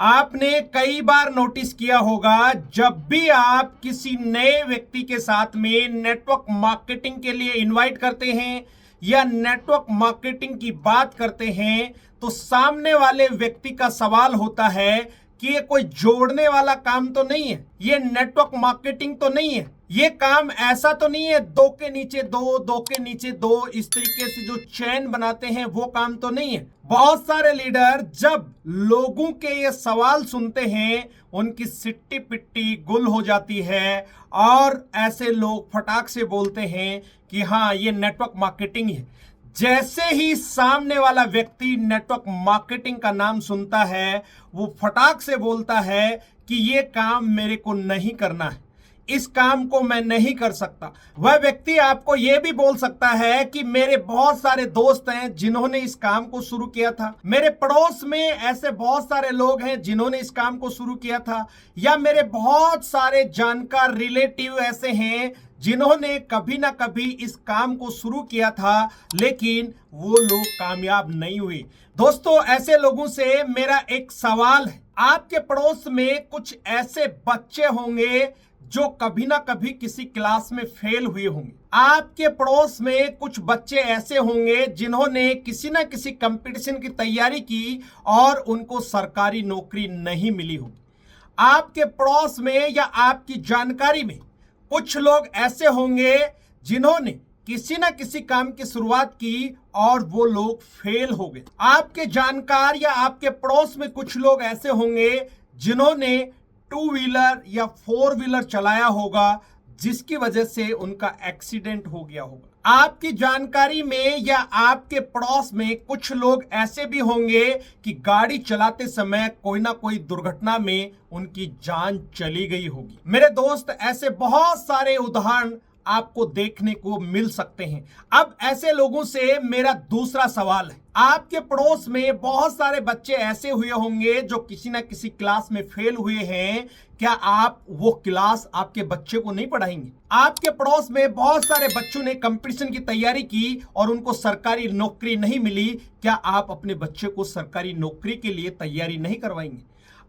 आपने कई बार नोटिस किया होगा, जब भी आप किसी नए व्यक्ति के साथ में नेटवर्क मार्केटिंग के लिए इनवाइट करते हैं या नेटवर्क मार्केटिंग की बात करते हैं, तो सामने वाले व्यक्ति का सवाल होता है कि ये कोई जोड़ने वाला काम तो नहीं है, ये नेटवर्क मार्केटिंग तो नहीं है, ये काम ऐसा तो नहीं है दो के नीचे दो, दो के नीचे दो, इस तरीके से जो चैन बनाते हैं वो काम तो नहीं है। बहुत सारे लीडर जब लोगों के ये सवाल सुनते हैं, उनकी सिट्टी पिट्टी गुल हो जाती है और ऐसे लोग फटाक से बोलते हैं कि हाँ, ये नेटवर्क मार्केटिंग है। जैसे ही सामने वाला व्यक्ति नेटवर्क मार्केटिंग का नाम सुनता है, वो फटाक से बोलता है कि ये काम मेरे को नहीं करना है, इस काम को मैं नहीं कर सकता। वह व्यक्ति आपको यह भी बोल सकता है कि मेरे बहुत सारे दोस्त हैं जिन्होंने इस काम को शुरू किया था, मेरे पड़ोस में ऐसे बहुत सारे लोग हैं जिन्होंने इस काम को शुरू किया था, या मेरे बहुत सारे जानकार रिलेटिव ऐसे हैं जिन्होंने कभी ना कभी इस काम को शुरू किया था, लेकिन वो लोग कामयाब नहीं हुए। दोस्तों, ऐसे लोगों से मेरा एक सवाल है, आपके पड़ोस में कुछ ऐसे बच्चे होंगे जो कभी ना कभी किसी क्लास में फेल हुए होंगे। आपके पड़ोस में कुछ बच्चे ऐसे होंगे जिन्होंने किसी ना किसी कंपटीशन की तैयारी की और उनको सरकारी नौकरी नहीं मिली होगी। आपके पड़ोस में या आपकी जानकारी में कुछ लोग ऐसे होंगे जिन्होंने किसी ना किसी काम की शुरुआत की और वो लोग फेल हो गए। आपके जानकार या आपके पड़ोस में कुछ लोग ऐसे होंगे जिन्होंने 2 व्हीलर या 4 व्हीलर चलाया होगा, जिसकी वजह से उनका एक्सीडेंट हो गया होगा। आपकी जानकारी में या आपके पड़ोस में कुछ लोग ऐसे भी होंगे कि गाड़ी चलाते समय कोई ना कोई दुर्घटना में उनकी जान चली गई होगी। मेरे दोस्त, ऐसे बहुत सारे उदाहरण आपको देखने को मिल सकते हैं। अब ऐसे लोगों से मेरा दूसरा सवाल है, आपके पड़ोस में बहुत सारे बच्चे ऐसे हुए होंगे जो किसी ना किसी क्लास में फेल हुए हैं, क्या आप वो क्लास आपके बच्चे को नहीं पढ़ाएंगे? आपके पड़ोस में बहुत सारे बच्चों ने कंपटीशन की तैयारी की और उनको सरकारी नौकरी नहीं मिली, क्या आप अपने बच्चे को सरकारी नौकरी के लिए तैयारी नहीं करवाएंगे?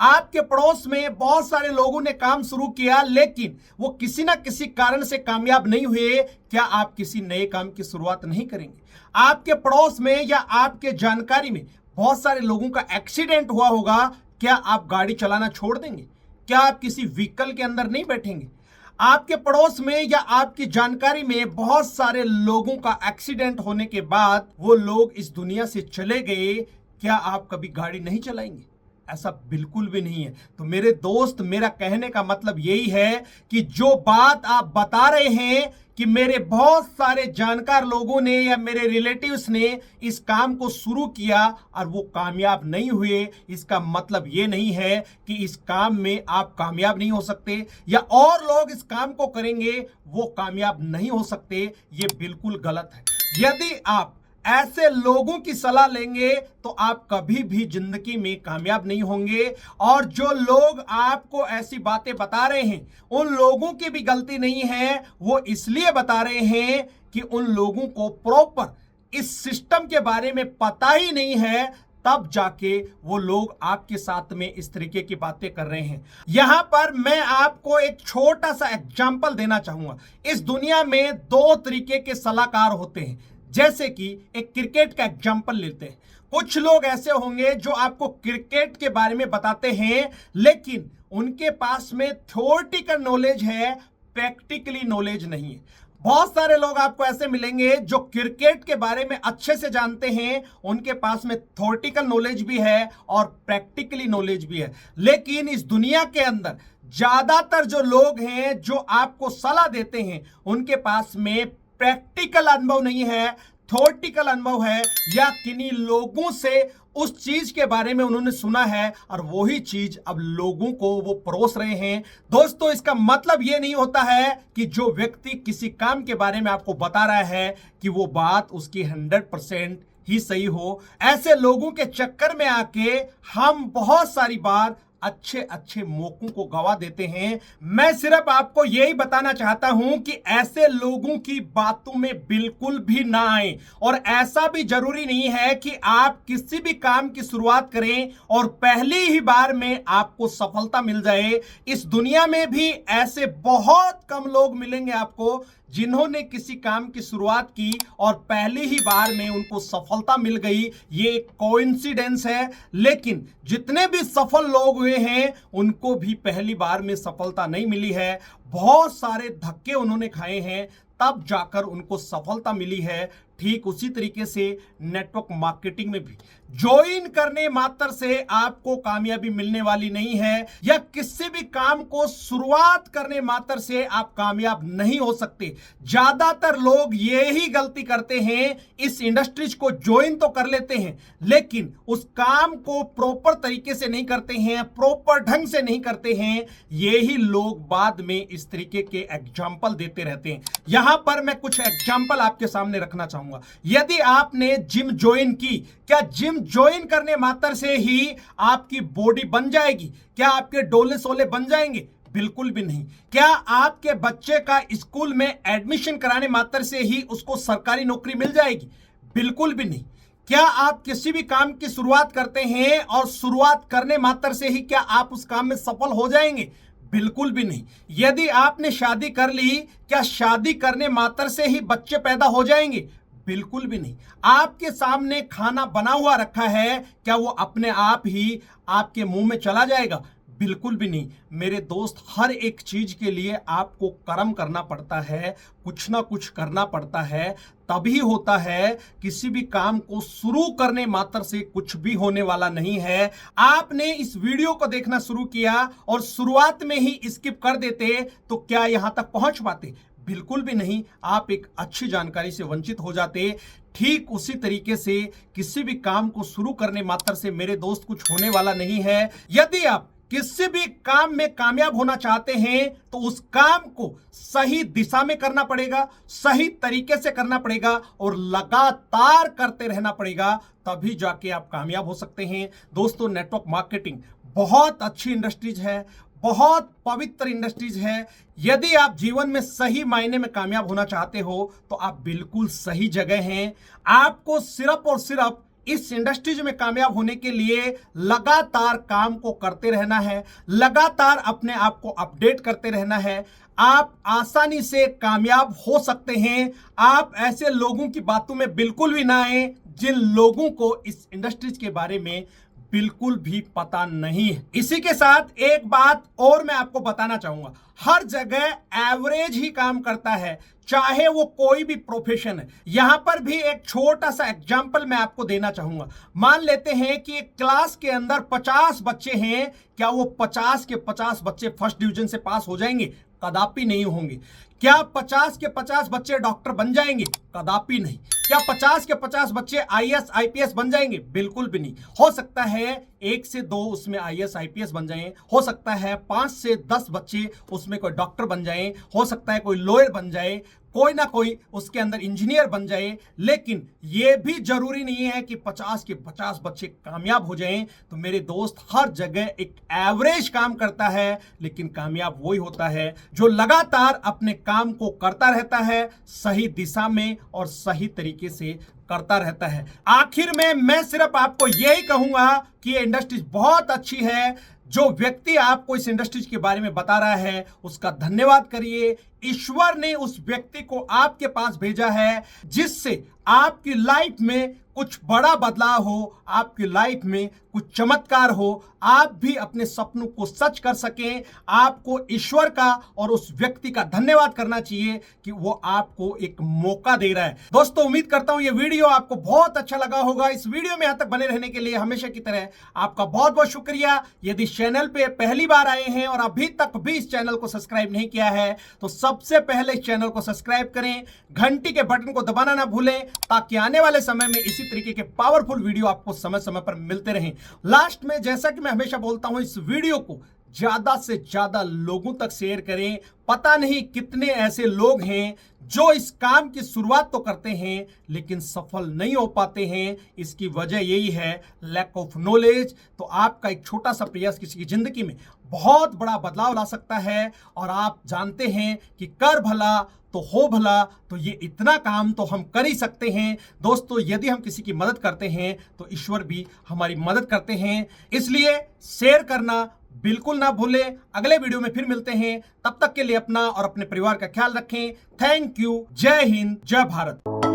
आपके पड़ोस में बहुत सारे लोगों ने काम शुरू किया, लेकिन वो किसी ना किसी कारण से कामयाब नहीं हुए, क्या आप किसी नए काम की शुरुआत नहीं करेंगे? आपके पड़ोस में या आपके जानकारी में बहुत सारे लोगों का एक्सीडेंट हुआ होगा, क्या आप गाड़ी चलाना छोड़ देंगे? क्या आप किसी व्हीकल के अंदर नहीं बैठेंगे? आपके पड़ोस में या आपकी जानकारी में बहुत सारे लोगों का एक्सीडेंट होने के बाद वो लोग इस दुनिया से चले गए, क्या आप कभी गाड़ी नहीं चलाएंगे? ऐसा बिल्कुल भी नहीं है। तो मेरे दोस्त, मेरा कहने का मतलब यही है कि जो बात आप बता रहे हैं कि मेरे बहुत सारे जानकार लोगों ने या मेरे रिलेटिव्स ने इस काम को शुरू किया और वो कामयाब नहीं हुए, इसका मतलब ये नहीं है कि इस काम में आप कामयाब नहीं हो सकते या और लोग इस काम को करेंगे वो कामयाब नहीं हो सकते। ये बिल्कुल गलत है। यदि आप ऐसे लोगों की सलाह लेंगे तो आप कभी भी जिंदगी में कामयाब नहीं होंगे। और जो लोग आपको ऐसी बातें बता रहे हैं, उन लोगों की भी गलती नहीं है, वो इसलिए बता रहे हैं कि उन लोगों को प्रॉपर इस सिस्टम के बारे में पता ही नहीं है, तब जाके वो लोग आपके साथ में इस तरीके की बातें कर रहे हैं। यहां पर मैं आपको एक छोटा सा एग्जाम्पल देना चाहूंगा। इस दुनिया में 2 तरीके के सलाहकार होते हैं। जैसे कि एक क्रिकेट का एग्जाम्पल लेते हैं, कुछ लोग ऐसे होंगे जो आपको क्रिकेट के बारे में बताते हैं, लेकिन उनके पास में थ्योरेटिकल नॉलेज है, प्रैक्टिकली नॉलेज नहीं है। बहुत सारे लोग आपको ऐसे मिलेंगे जो क्रिकेट के बारे में अच्छे से जानते हैं, उनके पास में थ्योरेटिकल नॉलेज भी है और प्रैक्टिकली नॉलेज भी है। लेकिन इस दुनिया के अंदर ज्यादातर जो लोग हैं जो आपको सलाह देते हैं, उनके पास में प्रैक्टिकल अनुभव नहीं है, थ्योरेटिकल अनुभव है, या किन्हीं लोगों से उस चीज के बारे में उन्होंने सुना है और वही चीज अब लोगों को वो परोस रहे हैं। दोस्तों, इसका मतलब ये नहीं होता है कि जो व्यक्ति किसी काम के बारे में आपको बता रहा है कि वो बात उसकी 100% ही सही हो। ऐसे लोगों के चक्कर में आके हम बहुत सारी बार अच्छे अच्छे मौकों को गवा देते हैं। मैं सिर्फ आपको यही बताना चाहता हूं कि ऐसे लोगों की बातों में बिल्कुल भी ना आए, और ऐसा भी जरूरी नहीं है कि आप किसी भी काम की शुरुआत करें और पहली ही बार में आपको सफलता मिल जाए। इस दुनिया में भी ऐसे बहुत कम लोग मिलेंगे आपको जिन्होंने किसी काम की शुरुआत की और पहली ही बार में उनको सफलता मिल गई। ये एक कोइंसिडेंस है, लेकिन जितने भी सफल लोग हुए हैं उनको भी पहली बार में सफलता नहीं मिली है। बहुत सारे धक्के उन्होंने खाए हैं, तब जाकर उनको सफलता मिली है। ठीक उसी तरीके से नेटवर्क मार्केटिंग में भी ज्वाइन करने मात्र से आपको कामयाबी मिलने वाली नहीं है, या किसी भी काम को शुरुआत करने मात्र से आप कामयाब नहीं हो सकते। ज्यादातर लोग यही गलती करते हैं, इस इंडस्ट्रीज को ज्वाइन तो कर लेते हैं लेकिन उस काम को प्रॉपर तरीके से नहीं करते हैं, प्रॉपर ढंग से नहीं करते हैं। यही लोग बाद में इस तरीके के एग्जाम्पल देते रहते हैं। यहां पर मैं कुछ एग्जाम्पल आपके सामने रखना चाहूंगा। यदि आपने जिम ज्वाइन की, क्या जिम ज्वाइन करने मात्र से ही आपकी बॉडी बन जाएगी? क्या आपके डोले सोले बन जाएंगे? बिल्कुल भी नहीं। क्या आपके बच्चे का स्कूल में एडमिशन कराने मात्र से ही उसको सरकारी नौकरी मिल जाएगी? बिल्कुल भी नहीं। क्या आप किसी भी काम की शुरुआत करते हैं और शुरुआत करने मात्र से ही क्या आप उस काम में सफल हो जाएंगे? बिल्कुल भी नहीं। यदि आपने शादी कर ली, क्या शादी करने मात्र से ही बच्चे पैदा हो जाएंगे? बिल्कुल भी नहीं। आपके सामने खाना बना हुआ रखा है, क्या वो अपने आप ही आपके मुंह में चला जाएगा? बिल्कुल भी नहीं। मेरे दोस्त, हर एक चीज के लिए आपको कर्म करना पड़ता है, कुछ ना कुछ करना पड़ता है, तभी होता है। किसी भी काम को शुरू करने मात्र से कुछ भी होने वाला नहीं है। आपने इस वीडियो को देखना शुरू किया और शुरुआत में ही स्किप कर देते तो क्या यहां तक पहुंच पाते? बिल्कुल भी नहीं। आप एक अच्छी जानकारी से वंचित हो जाते। ठीक उसी तरीके से किसी भी काम को शुरू करने मात्र से मेरे दोस्त कुछ होने वाला नहीं है। यदि आप किसी भी काम में कामयाब होना चाहते हैं तो उस काम को सही दिशा में करना पड़ेगा, सही तरीके से करना पड़ेगा और लगातार करते रहना पड़ेगा, तभी जाके आप कामयाब हो सकते हैं। दोस्तों, नेटवर्क मार्केटिंग बहुत अच्छी इंडस्ट्रीज है, बहुत पवित्र इंडस्ट्रीज है। यदि आप जीवन में सही मायने में कामयाब होना चाहते हो तो आप बिल्कुल सही जगह हैं। आपको सिर्फ और सिर्फ इस इंडस्ट्रीज में कामयाब होने के लिए लगातार काम को करते रहना है, लगातार अपने आप को अपडेट करते रहना है। आप आसानी से कामयाब हो सकते हैं। आप ऐसे लोगों की बातों में बिल्कुल भी ना आए जिन लोगों को इस इंडस्ट्रीज के बारे में बिल्कुल भी पता नहीं है। इसी के साथ एक बात और मैं आपको बताना चाहूंगा, हर जगह एवरेज ही काम करता है, चाहे वो कोई भी प्रोफेशन है। यहां पर भी एक छोटा सा एग्जांपल मैं आपको देना चाहूंगा। मान लेते हैं कि एक क्लास के अंदर 50 बच्चे हैं, क्या वो 50 के 50 बच्चे फर्स्ट डिवीजन से पास हो जाएंगे? कदापि नहीं होंगे। क्या 50 के 50 बच्चे डॉक्टर बन जाएंगे? कदापि नहीं। क्या 50 के 50 बच्चे आईएएस आईपीएस बन जाएंगे? बिल्कुल भी नहीं। हो सकता है 1 से 2 उसमें आईएएस आईपीएस बन जाएं, हो सकता है 5 से 10 बच्चे उसमें कोई डॉक्टर बन जाएं, हो सकता है कोई लॉयर बन जाए, कोई ना कोई उसके अंदर इंजीनियर बन जाए, लेकिन यह भी जरूरी नहीं है कि 50 के 50 बच्चे कामयाब हो जाएं। तो मेरे दोस्त, हर जगह एक एवरेज काम करता है, लेकिन कामयाब वही होता है जो लगातार अपने काम को करता रहता है, सही दिशा में और सही तरीके से करता रहता है। आखिर में मैं सिर्फ आपको यही कहूंगा कि ये इंडस्ट्री बहुत अच्छी है। जो व्यक्ति आपको इस इंडस्ट्रीज के बारे में बता रहा है उसका धन्यवाद करिए। ईश्वर ने उस व्यक्ति को आपके पास भेजा है जिससे आपकी लाइफ में कुछ बड़ा बदलाव हो, आपकी लाइफ में कुछ चमत्कार हो, आप भी अपने सपनों को सच कर सकें। आपको ईश्वर का और उस व्यक्ति का धन्यवाद करना चाहिए कि वो आपको एक मौका दे रहा है। दोस्तों, उम्मीद करता हूं ये वीडियो आपको बहुत अच्छा लगा होगा। इस वीडियो में यहां तक बने रहने के लिए हमेशा की तरह आपका बहुत बहुत शुक्रिया। यदि चैनल पे पहली बार आए हैं और अभी तक भी इस चैनल को सब्सक्राइब नहीं किया है तो सबसे पहले इस चैनल को सब्सक्राइब करें, घंटी के बटन को दबाना ना भूलें, ताकि आने वाले समय में इसी तरीके के पावरफुल वीडियो आपको समय समय पर मिलते रहें। लास्ट में, जैसा कि मैं हमेशा बोलता हूं, इस वीडियो को ज्यादा से ज्यादा लोगों तक शेयर करें। पता नहीं कितने ऐसे लोग हैं जो इस काम की शुरुआत तो करते हैं लेकिन सफल नहीं हो पाते हैं। इसकी वजह यही है लैक ऑफ नॉलेज। तो आपका एक छोटा सा प्रयास किसी की जिंदगी में बहुत बड़ा बदलाव ला सकता है। और आप जानते हैं कि कर भला तो हो भला, तो ये इतना काम तो हम कर ही सकते हैं। दोस्तों, यदि हम किसी की मदद करते हैं तो ईश्वर भी हमारी मदद करते हैं। इसलिए शेयर करना बिल्कुल ना भूलें। अगले वीडियो में फिर मिलते हैं, तब तक के लिए अपना और अपने परिवार का ख्याल रखें। Thank you. जय हिंद, जय भारत।